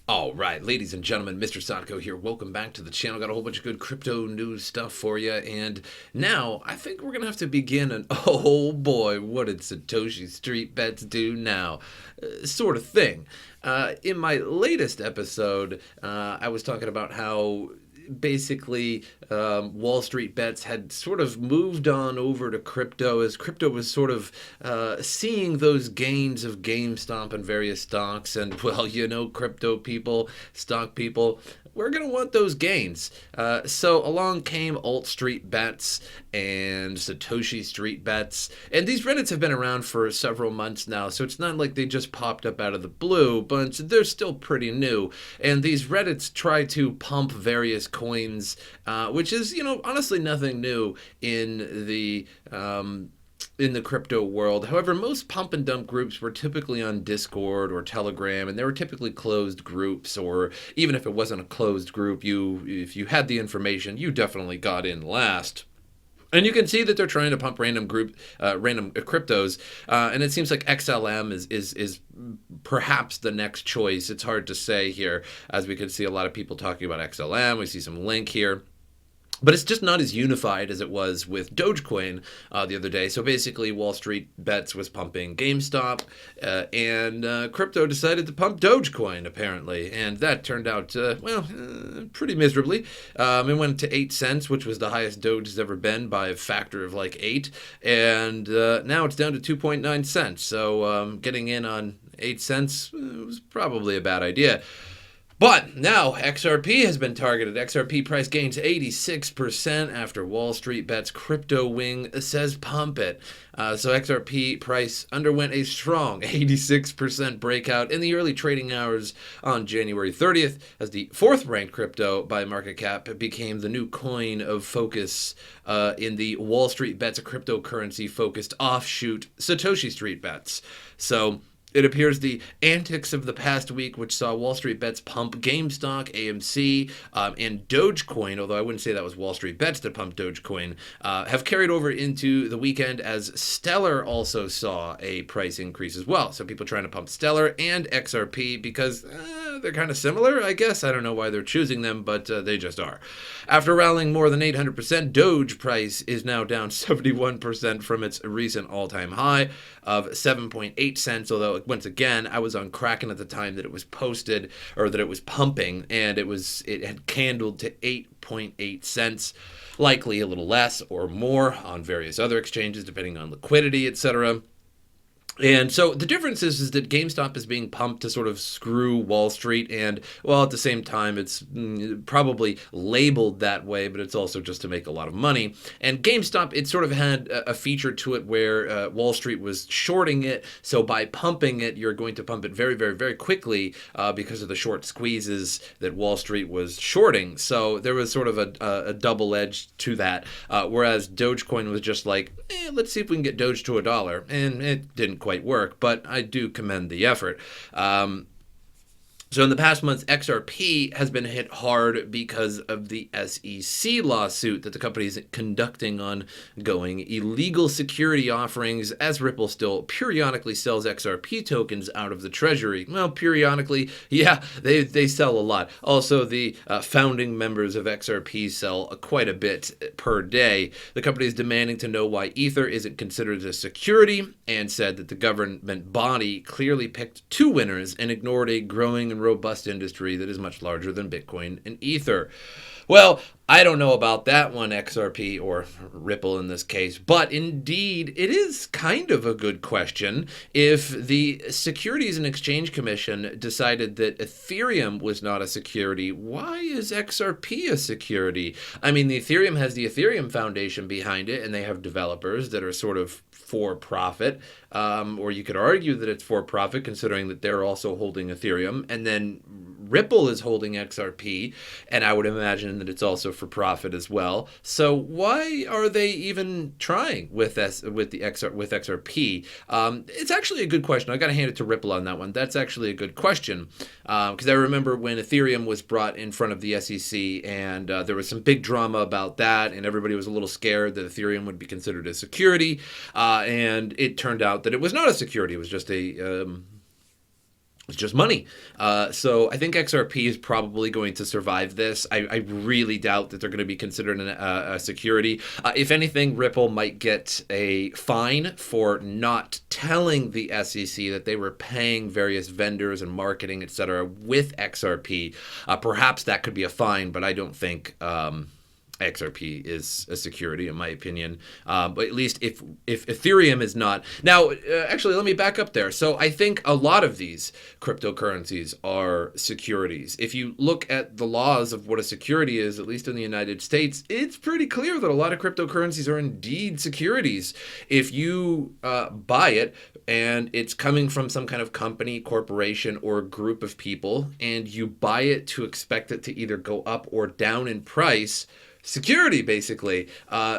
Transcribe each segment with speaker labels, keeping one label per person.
Speaker 1: All right, ladies and gentlemen, MrSotko here. Welcome back to the channel. Got a whole bunch of good crypto news stuff for you. And now I think we're going to have to begin an oh boy, what did Satoshi Street Bets do now? Sort of thing. In my latest episode, I was talking about how basically Wall Street Bets had sort of moved on over to crypto as crypto was sort of seeing those gains of GameStop and various stocks. And, well, crypto people, stock people, we're going to want those gains. So along came Alt Street Bets and Satoshi Street Bets. And these Reddits have been around for several months now, so it's not like they just popped up out of the blue, but they're still pretty new. And these Reddits try to pump various coins, which is, honestly nothing new in the crypto world. However, most pump and dump groups were typically on Discord or Telegram, and they were typically closed groups, or even if it wasn't a closed group, if you had the information, you definitely got in last. And you can see that they're trying to pump random cryptos, and it seems like XLM is perhaps the next choice. It's hard to say here, as we can see a lot of people talking about XLM. We see some link here. But it's just not as unified as it was with Dogecoin the other day. So basically, Wall Street Bets was pumping GameStop, and crypto decided to pump Dogecoin, apparently. And that turned out, pretty miserably. It went to 8 cents, which was the highest Doge has ever been by a factor of like 8. And now it's down to 2.9 cents. So getting in on 8 cents was probably a bad idea. But now XRP has been targeted. XRP price gains 86% after Wall Street Bets crypto wing says pump it. So XRP price underwent a strong 86% breakout in the early trading hours on January 30th as the fourth ranked crypto by market cap became the new coin of focus in the Wall Street Bets cryptocurrency focused offshoot Satoshi Street Bets. So it appears the antics of the past week, which saw Wall Street Bets pump GameStop, AMC, and Dogecoin, although I wouldn't say that was Wall Street Bets that pumped Dogecoin, have carried over into the weekend as Stellar also saw a price increase as well. So people trying to pump Stellar and XRP because they're kind of similar, I guess. I don't know why they're choosing them, but they just are. After rallying more than 800%, Doge price is now down 71% from its recent all-time high of 7.8 cents, although once again, I was on Kraken at the time that it was posted, or that it was pumping, and it had candled to 8.8 cents, likely a little less or more on various other exchanges, depending on liquidity, etc. And so the difference is that GameStop is being pumped to sort of screw Wall Street, and, well, at the same time, it's probably labeled that way, but it's also just to make a lot of money. And GameStop, it sort of had a feature to it where Wall Street was shorting it, so by pumping it, you're going to pump it very, very, very quickly because of the short squeezes that Wall Street was shorting. So there was sort of a double edge to that, whereas Dogecoin was just like, let's see if we can get Doge to $1, and it didn't quite work, but I do commend the effort. So in the past months, XRP has been hit hard because of the SEC lawsuit that the company is conducting on going illegal security offerings, as Ripple still periodically sells XRP tokens out of the treasury. Well, periodically, yeah, they sell a lot. Also, the founding members of XRP sell quite a bit per day. The company is demanding to know why Ether isn't considered a security and said that the government body clearly picked two winners and ignored a growing and robust industry that is much larger than Bitcoin and Ether. Well, I don't know about that one, XRP, or Ripple in this case, but indeed, it is kind of a good question. If the Securities and Exchange Commission decided that Ethereum was not a security, why is XRP a security? I mean, the Ethereum has the Ethereum Foundation behind it, and they have developers that are sort of for profit, or you could argue that it's for profit considering that they're also holding Ethereum, and then Ripple is holding XRP, and I would imagine that it's also for profit as well. So why are they even trying with XRP? It's actually a good question. I got to hand it to Ripple on that one. That's actually a good question because I remember when Ethereum was brought in front of the SEC, and there was some big drama about that, and everybody was a little scared that Ethereum would be considered a security, and it turned out that it was not a security. It was just It's just money. So I think XRP is probably going to survive this. I really doubt that they're going to be considered a security. If anything, Ripple might get a fine for not telling the SEC that they were paying various vendors and marketing, etc., with XRP. Perhaps that could be a fine, but I don't think XRP is a security, in my opinion. But at least if Ethereum is not. Now, actually, let me back up there. So I think a lot of these cryptocurrencies are securities. If you look at the laws of what a security is, at least in the United States, it's pretty clear that a lot of cryptocurrencies are indeed securities. If you buy it and it's coming from some kind of company, corporation, or group of people, and you buy it to expect it to either go up or down in price, security, basically.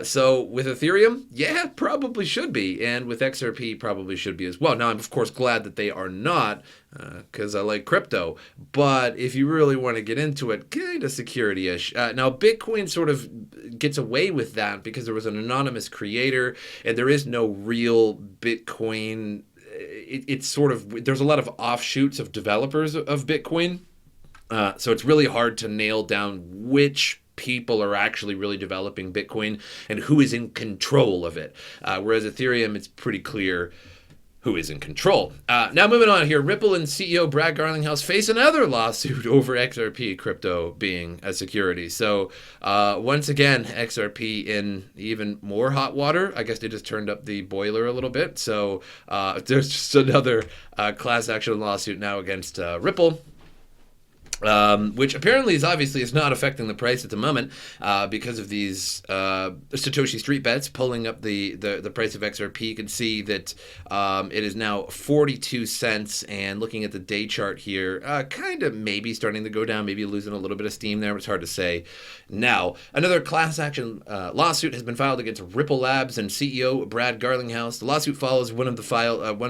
Speaker 1: So with Ethereum, yeah, probably should be. And with XRP, probably should be as well. Now, I'm, of course, glad that they are not, because I like crypto. But if you really want to get into it, kind of security-ish. Now, Bitcoin sort of gets away with that because there was an anonymous creator, and there is no real Bitcoin. It's sort of, there's a lot of offshoots of developers of Bitcoin. So it's really hard to nail down which people are actually really developing Bitcoin and who is in control of it. Whereas Ethereum, it's pretty clear who is in control. Now moving on here, Ripple and CEO Brad Garlinghouse face another lawsuit over XRP crypto being a security. So once again, XRP in even more hot water. I guess they just turned up the boiler a little bit. So there's just another class action lawsuit now against Ripple. Which apparently is not affecting the price at the moment because of these Satoshi street bets pulling up the price of XRP. You can see that it is now 42 cents, and looking at the day chart here, kind of maybe starting to go down, maybe losing a little bit of steam there. It's hard to say. Now, another class action lawsuit has been filed against Ripple Labs and CEO Brad Garlinghouse. The lawsuit follows one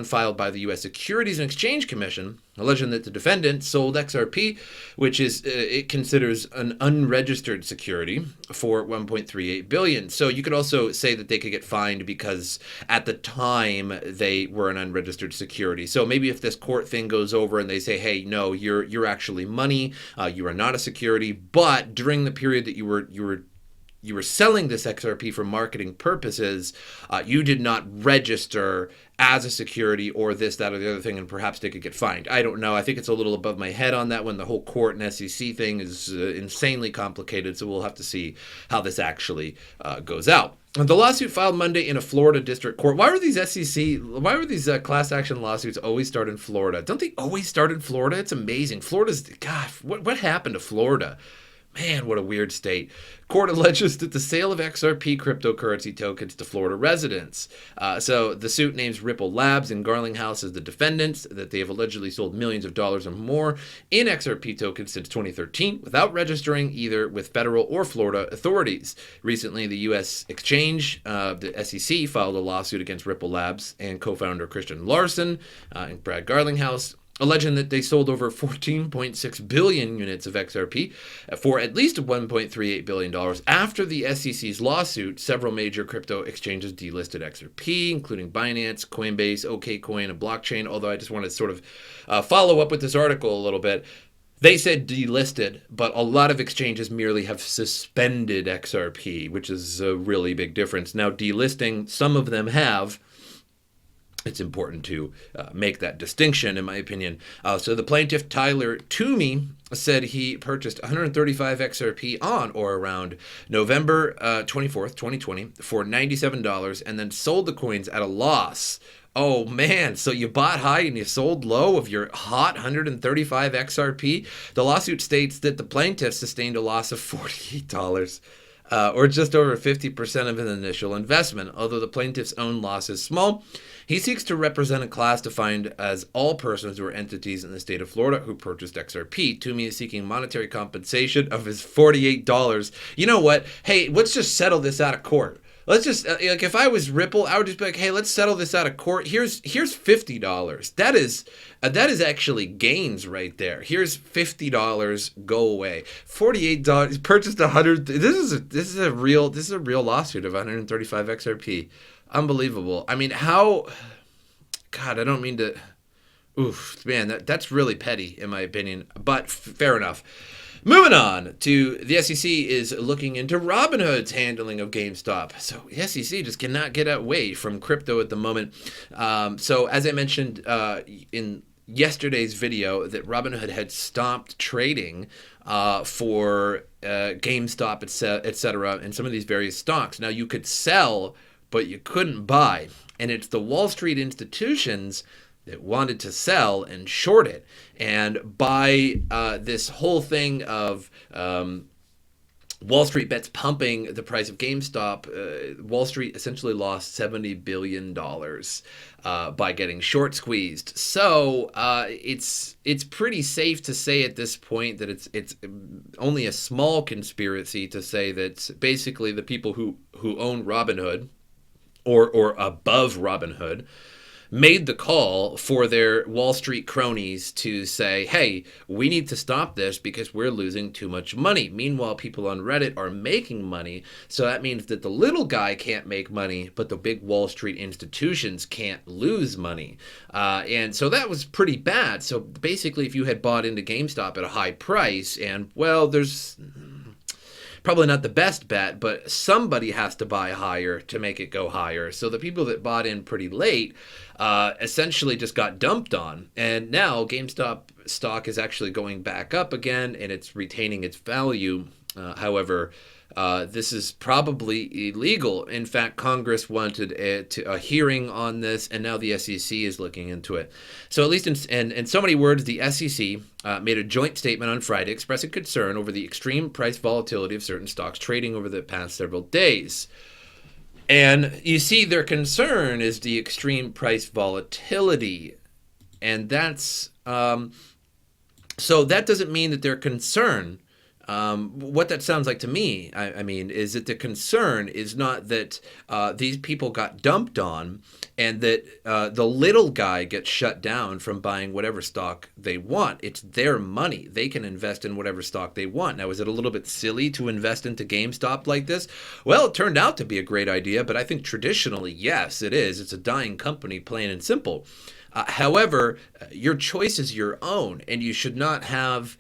Speaker 1: filed by the U.S. Securities and Exchange Commission, alleging that the defendant sold XRP, which is it considers an unregistered security, for $1.38 billion. So you could also say that they could get fined because at the time they were an unregistered security. So maybe if this court thing goes over and they say, hey, no, you're actually money, you are not a security, but during the period that you were selling this XRP for marketing purposes, you did not register as a security or this, that, or the other thing, and perhaps they could get fined. I don't know. I think it's a little above my head on that one. The whole court and SEC thing is insanely complicated, so we'll have to see how this actually goes out. The lawsuit filed Monday in a Florida district court. Why were these class action lawsuits always start in Florida? Don't they always start in Florida? It's amazing. God, what happened to Florida? Man, what a weird state. Court alleges that the sale of XRP cryptocurrency tokens to Florida residents. So the suit names Ripple Labs and Garlinghouse as the defendants, that they have allegedly sold millions of dollars or more in XRP tokens since 2013 without registering either with federal or Florida authorities. Recently, the U.S. Exchange, the SEC, filed a lawsuit against Ripple Labs and co-founder Christian Larson and Brad Garlinghouse, alleging that they sold over 14.6 billion units of XRP for at least $1.38 billion. After the SEC's lawsuit, several major crypto exchanges delisted XRP, including Binance, Coinbase, OKCoin, and Blockchain, although I just want to sort of follow up with this article a little bit. They said delisted, but a lot of exchanges merely have suspended XRP, which is a really big difference. Now, delisting, some of them have. It's important to make that distinction, in my opinion. So the plaintiff, Tyler Toomey, said he purchased 135 XRP on or around November 24th, 2020 for $97 and then sold the coins at a loss. Oh, man. So you bought high and you sold low of your hot 135 XRP? The lawsuit states that the plaintiff sustained a loss of $48. Or just over 50% of an initial investment. Although the plaintiff's own loss is small, he seeks to represent a class defined as all persons or entities in the state of Florida who purchased XRP. Toomey is seeking monetary compensation of his $48. You know what? Hey, let's just settle this out of court. Let's just, like, if I was Ripple, I would just be like, hey, let's settle this out of court. Here's $50. That is actually gains right there. Here's $50. Go away. $48. Purchased 100. This is a real lawsuit of 135 XRP. Unbelievable. I mean, how? God, I don't mean to Oof, man, that's really petty in my opinion, but fair enough. Moving on to the SEC is looking into Robinhood's handling of GameStop. So the SEC just cannot get away from crypto at the moment. So as I mentioned in yesterday's video, that Robinhood had stopped trading for GameStop, etc., and some of these various stocks. Now you could sell, but you couldn't buy, and it's the Wall Street institutions that wanted to sell and short it. And by this whole thing of Wall Street bets pumping the price of GameStop, Wall Street essentially lost $70 billion by getting short squeezed. So it's pretty safe to say at this point that it's only a small conspiracy to say that basically the people who own Robinhood or above Robinhood made the call for their Wall Street cronies to say, hey, we need to stop this because we're losing too much money. Meanwhile, people on Reddit are making money. So that means that the little guy can't make money, but the big Wall Street institutions can't lose money. And so that was pretty bad. So basically, if you had bought into GameStop at a high price, and well, there's probably not the best bet, but somebody has to buy higher to make it go higher. So the people that bought in pretty late essentially just got dumped on. And now GameStop stock is actually going back up again, and it's retaining its value. However, this is probably illegal. In fact, Congress wanted a hearing on this, and now the SEC is looking into it. So at least in so many words, the SEC made a joint statement on Friday expressing concern over the extreme price volatility of certain stocks trading over the past several days. And you see, their concern is the extreme price volatility. And that's so that doesn't mean that their concern. What that sounds like to me, I mean, is that the concern is not that these people got dumped on and that the little guy gets shut down from buying whatever stock they want. It's their money. They can invest in whatever stock they want. Now, is it a little bit silly to invest into GameStop like this? Well, it turned out to be a great idea, but I think traditionally, yes, it is. It's a dying company, plain and simple. However, your choice is your own, and you should not have...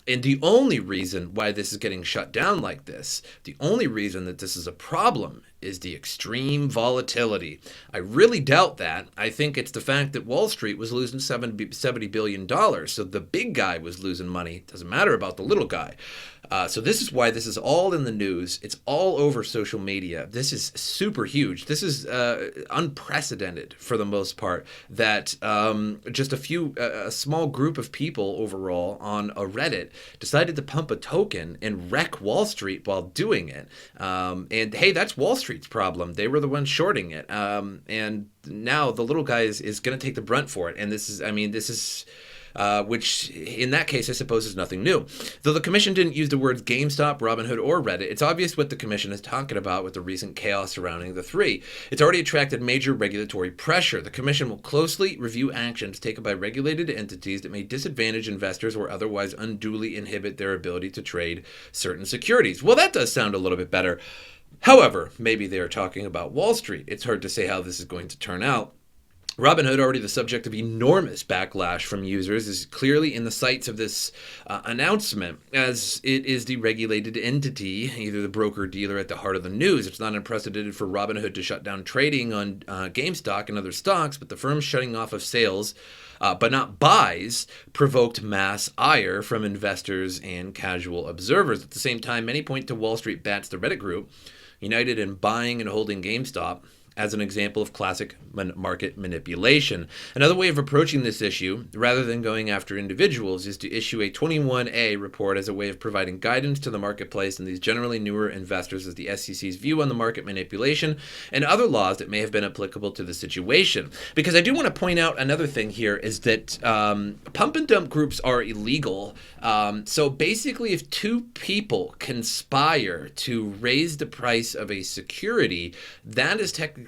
Speaker 1: And the only reason why this is getting shut down like this, the only reason that this is a problem is the extreme volatility. I really doubt that. I think it's the fact that Wall Street was losing $70 billion. So the big guy was losing money. It doesn't matter about the little guy. So this is why this is all in the news. It's all over social media. This is super huge. This is unprecedented for the most part, that just a small group of people overall on a Reddit decided to pump a token and wreck Wall Street while doing it. And hey, that's Wall Street's problem. They were the ones shorting it. And now the little guy is going to take the brunt for it. And this is which in that case, I suppose, is nothing new. Though the commission didn't use the words GameStop, Robinhood, or Reddit, it's obvious what the commission is talking about with the recent chaos surrounding the three. It's already attracted major regulatory pressure. The commission will closely review actions taken by regulated entities that may disadvantage investors or otherwise unduly inhibit their ability to trade certain securities. Well, that does sound a little bit better. However, maybe they are talking about Wall Street. It's hard to say how this is going to turn out. Robinhood, already the subject of enormous backlash from users, is clearly in the sights of this announcement, as it is the regulated entity, either the broker-dealer at the heart of the news. It's not unprecedented for Robinhood to shut down trading on GameStop and other stocks, but the firm's shutting off of sales, but not buys, provoked mass ire from investors and casual observers. At the same time, many point to Wall Street Bets, the Reddit group, united in buying and holding GameStop, as an example of classic market manipulation. Another way of approaching this issue, rather than going after individuals, is to issue a 21A report as a way of providing guidance to the marketplace and these generally newer investors as the SEC's view on the market manipulation and other laws that may have been applicable to the situation. Because I do want to point out another thing here is that pump and dump groups are illegal. So basically, if two people conspire to raise the price of a security, that is technically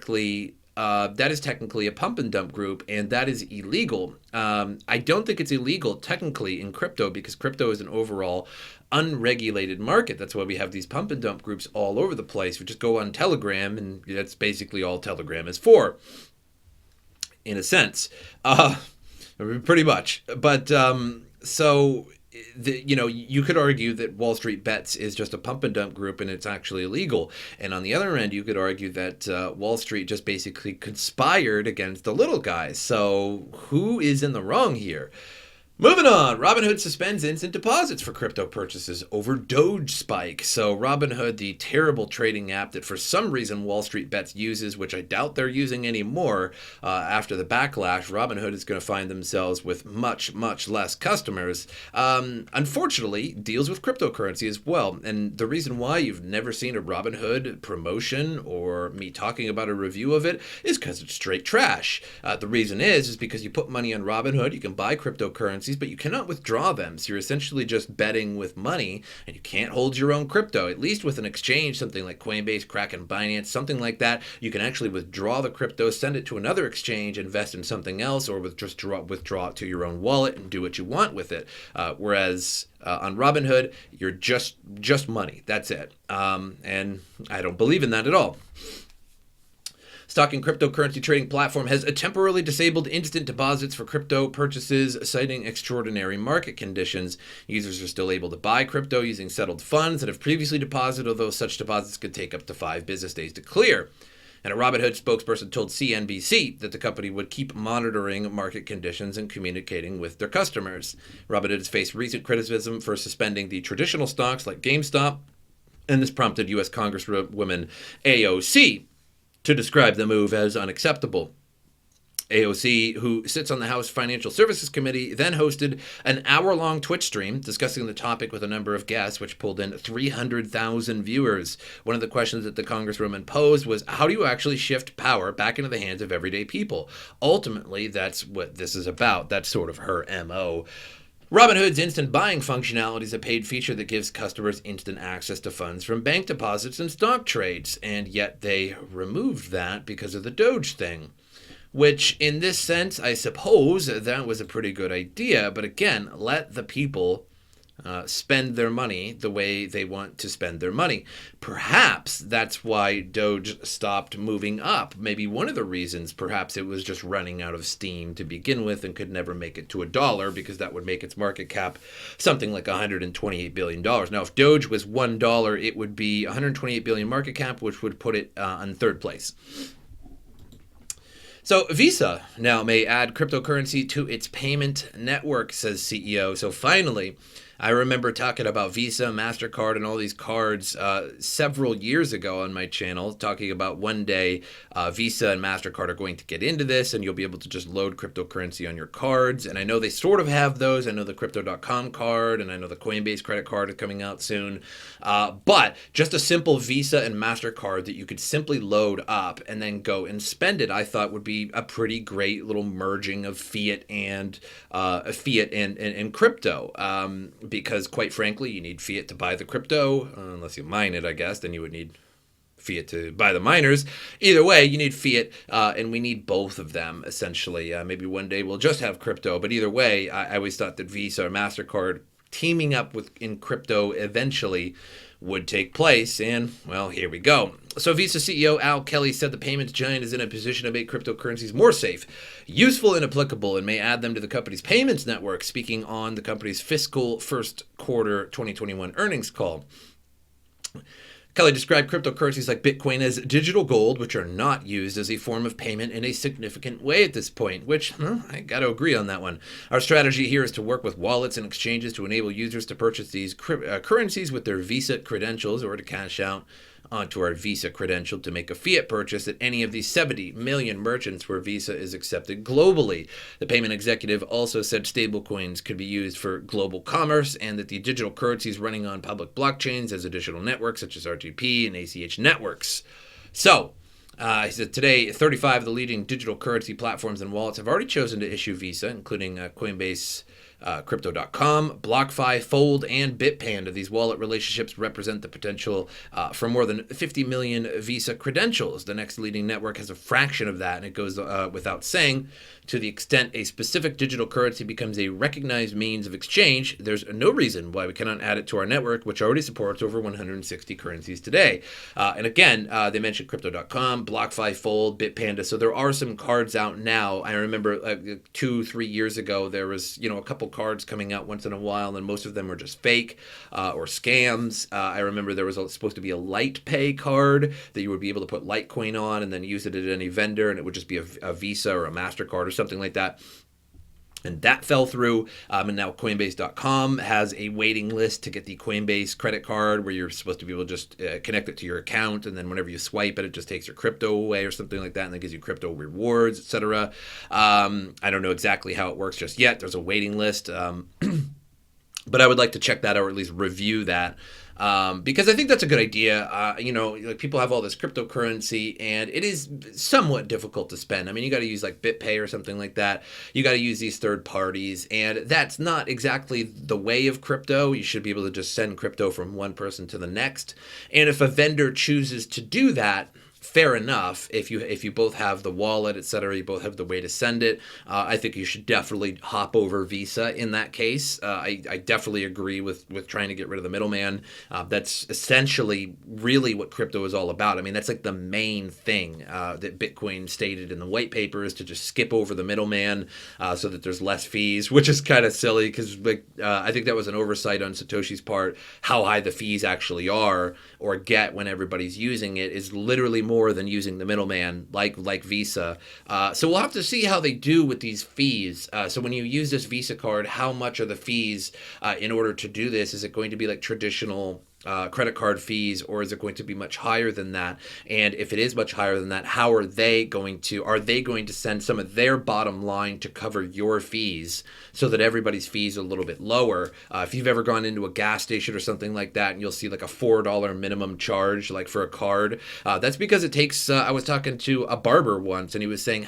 Speaker 1: a pump and dump group, and that is illegal. I don't think it's illegal technically in crypto, because crypto is an overall unregulated market. That's why we have these pump and dump groups all over the place. We just go on Telegram, and that's basically all Telegram is for, in a sense. Pretty much. But so, you could argue that Wall Street Bets is just a pump and dump group and it's actually illegal. And on the other end, you could argue that Wall Street just basically conspired against the little guys. So who is in the wrong here? Moving on, Robinhood suspends instant deposits for crypto purchases over Doge spike. So Robinhood, the terrible trading app that for some reason Wall Street Bets uses, which I doubt they're using anymore after the backlash, Robinhood is going to find themselves with much, much less customers. Unfortunately, deals with cryptocurrency as well. And the reason why you've never seen a Robinhood promotion or me talking about a review of it is because it's straight trash. The reason is because you put money on Robinhood, you can buy cryptocurrency, but you cannot withdraw them. So you're essentially just betting with money, and you can't hold your own crypto. At least with an exchange, something like Coinbase, Kraken, Binance, something like that, you can actually withdraw the crypto, send it to another exchange, invest in something else, or withdraw it to your own wallet and do what you want with it. Whereas on Robinhood, you're just money. That's it. And I don't believe in that at all. Stocking cryptocurrency trading platform has temporarily disabled instant deposits for crypto purchases, citing extraordinary market conditions. Users are still able to buy crypto using settled funds that have previously deposited, although such deposits could take up to 5 business days to clear. And a Robinhood spokesperson told CNBC that the company would keep monitoring market conditions and communicating with their customers. Robinhood has faced recent criticism for suspending the traditional stocks like GameStop, and this prompted U.S. Congresswoman AOC to describe the move as unacceptable. AOC, who sits on the House Financial Services Committee, then hosted an hour-long Twitch stream discussing the topic with a number of guests, which pulled in 300,000 viewers. One of the questions that the Congresswoman posed was, how do you actually shift power back into the hands of everyday people? Ultimately, that's what this is about. That's sort of her MO. Robinhood's instant buying functionality is a paid feature that gives customers instant access to funds from bank deposits and stock trades, and yet they removed that because of the Doge thing. Which, in this sense, I suppose that was a pretty good idea, but again, let the people spend their money the way they want to spend their money. Perhaps that's why Doge stopped moving up. Maybe one of the reasons, perhaps it was just running out of steam to begin with and could never make it to $1, because that would make its market cap something like $128 billion. Now, if Doge was $1, it would be $128 billion market cap, which would put it on third place. So Visa now may add cryptocurrency to its payment network, says CEO. So finally, I remember talking about Visa, MasterCard, and all these cards several years ago on my channel, talking about one day Visa and MasterCard are going to get into this, and you'll be able to just load cryptocurrency on your cards. And I know they sort of have those. I know the Crypto.com card, and I know the Coinbase credit card is coming out soon. But just a simple Visa and MasterCard that you could simply load up and then go and spend it, I thought would be a pretty great little merging of fiat and crypto. Because, quite frankly, you need fiat to buy the crypto, unless you mine it, I guess, then you would need fiat to buy the miners. Either way, you need fiat, and we need both of them, essentially. Maybe one day we'll just have crypto, but either way, I always thought that Visa or MasterCard teaming up in crypto eventually would take place, and, well, here we go. So Visa CEO Al Kelly said the payments giant is in a position to make cryptocurrencies more safe, useful, and applicable, and may add them to the company's payments network, speaking on the company's fiscal first quarter 2021 earnings call. Kelly described cryptocurrencies like Bitcoin as digital gold, which are not used as a form of payment in a significant way at this point, which I got to agree on that one. Our strategy here is to work with wallets and exchanges to enable users to purchase these currencies with their Visa credentials or to cash out onto our Visa credential to make a fiat purchase at any of these 70 million merchants where Visa is accepted globally. The payment executive also said stablecoins could be used for global commerce and that the digital currencies running on public blockchains as additional networks such as RTP and ACH networks. So, he said today, 35 of the leading digital currency platforms and wallets have already chosen to issue Visa, including Coinbase, Crypto.com, BlockFi, Fold, and Bitpanda. These wallet relationships represent the potential for more than 50 million Visa credentials. The next leading network has a fraction of that, and it goes without saying, to the extent a specific digital currency becomes a recognized means of exchange, there's no reason why we cannot add it to our network, which already supports over 160 currencies today. And again, they mentioned Crypto.com, BlockFi, Fold, Bitpanda. So there are some cards out now. I remember 2-3 years ago, there was a couple cards coming out once in a while, and most of them were just fake or scams. I remember there was supposed to be a Light Pay card that you would be able to put Litecoin on and then use it at any vendor, and it would just be a Visa or a MasterCard or something like that. And that fell through. And now Coinbase.com has a waiting list to get the Coinbase credit card where you're supposed to be able to just connect it to your account. And then whenever you swipe it, it just takes your crypto away or something like that. And then gives you crypto rewards, etc. I don't know exactly how it works just yet. There's a waiting list. But I would like to check that out, or at least review that. Because I think that's a good idea. Like people have all this cryptocurrency, and it is somewhat difficult to spend. I mean, you got to use like BitPay or something like that. You got to use these third parties, and that's not exactly the way of crypto. You should be able to just send crypto from one person to the next. And if a vendor chooses to do that, fair enough. If you both have the wallet, etc., you both have the way to send it. I think you should definitely hop over Visa in that case. I definitely agree with trying to get rid of the middleman. That's essentially really what crypto is all about. I mean, that's like the main thing that Bitcoin stated in the white paper, is to just skip over the middleman so that there's less fees, which is kind of silly because I think that was an oversight on Satoshi's part. How high the fees actually are or get when everybody's using it is literally more than using the middleman like Visa. So we'll have to see how they do with these fees. So when you use this Visa card, how much are the fees in order to do this? Is it going to be like traditional credit card fees, or is it going to be much higher than that? And if it is much higher than that, how are they going to send some of their bottom line to cover your fees so that everybody's fees are a little bit lower? If you've ever gone into a gas station or something like that, and you'll see like a $4 minimum charge like for a card, that's because it takes I was talking to a barber once, and he was saying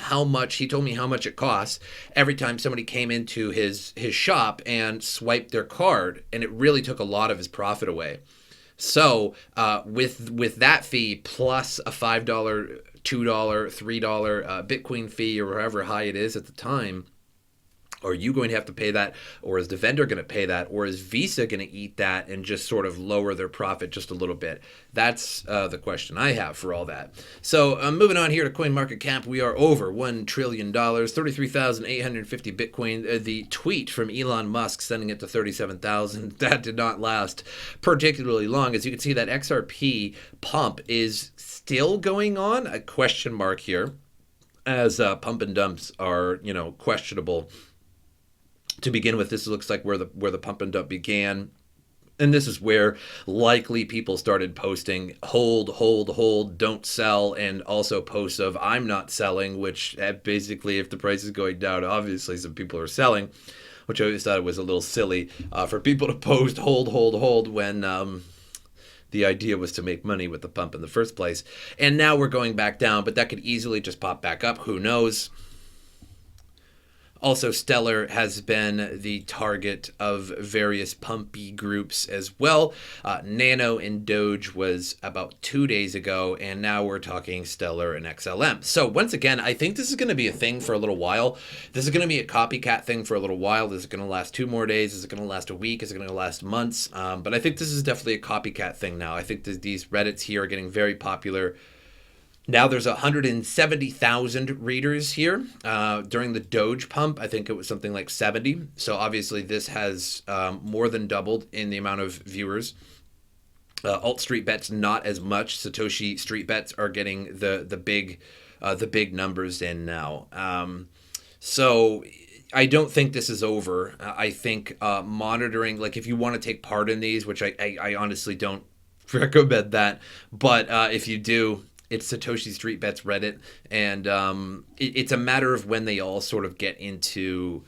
Speaker 1: he told me how much it costs every time somebody came into his shop and swiped their card, and it really took a lot of his profit away. So with that fee plus a $5, $2, $3 Bitcoin fee, or however high it is at the time, are you going to have to pay that, or is the vendor going to pay that, or is Visa going to eat that and just sort of lower their profit just a little bit? That's the question I have for all that. So moving on here to CoinMarketCap, we are over $1 trillion, 33,850 Bitcoin. The tweet from Elon Musk sending it to 37,000, that did not last particularly long. As you can see, that XRP pump is still going on, a question mark here, as pump and dumps are, questionable. To begin with, this looks like where the pump and dump began. And this is where likely people started posting hold, don't sell, and also posts of I'm not selling, which basically if the price is going down, obviously some people are selling, which I always thought it was a little silly for people to post hold when the idea was to make money with the pump in the first place. And now we're going back down, but that could easily just pop back up. Who knows? Also, Stellar has been the target of various pumpy groups as well. Nano and Doge was about 2 days ago, and now we're talking Stellar and XLM. So once again, I think this is going to be a thing for a little while. This is going to be a copycat thing for a little while. This is going to last 2 more days. Is it going to last a week? Is it going to last months? But I think this is definitely a copycat thing now. I think these Reddits here are getting very popular. Now there's 170,000 readers here. During the Doge pump, I think it was something like 70. So obviously this has more than doubled in the amount of viewers. Alt Street Bets, not as much. Satoshi Street Bets are getting the big numbers in now. So I don't think this is over. I think monitoring, like if you want to take part in these, which I honestly don't recommend that, but if you do, it's Satoshi Street Bets Reddit, and it's a matter of when they all sort of get into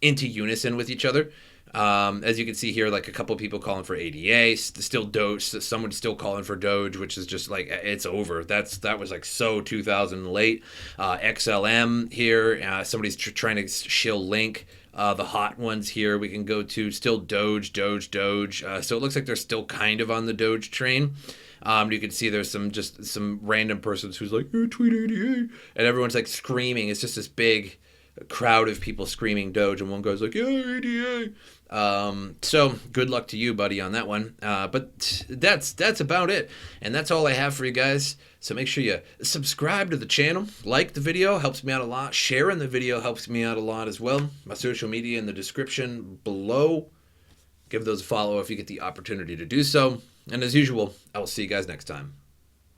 Speaker 1: unison with each other. As you can see here, like a couple people calling for ADA, still Doge. Someone's still calling for Doge, which is just like it's over. That was like so 2000 late. XLM here, somebody's trying to shill Link. The hot ones here we can go to, still Doge. So it looks like they're still kind of on the Doge train. You can see there's some random persons who's like, tweet ADA, and everyone's like screaming. It's just this big crowd of people screaming Doge, and one guy's like, yeah, ADA. So good luck to you, buddy, on that one. But that's about it, and that's all I have for you guys. So make sure you subscribe to the channel, like the video, helps me out a lot. Sharing the video helps me out a lot as well. My social media in the description below. Give those a follow if you get the opportunity to do so. And as usual, I will see you guys next time.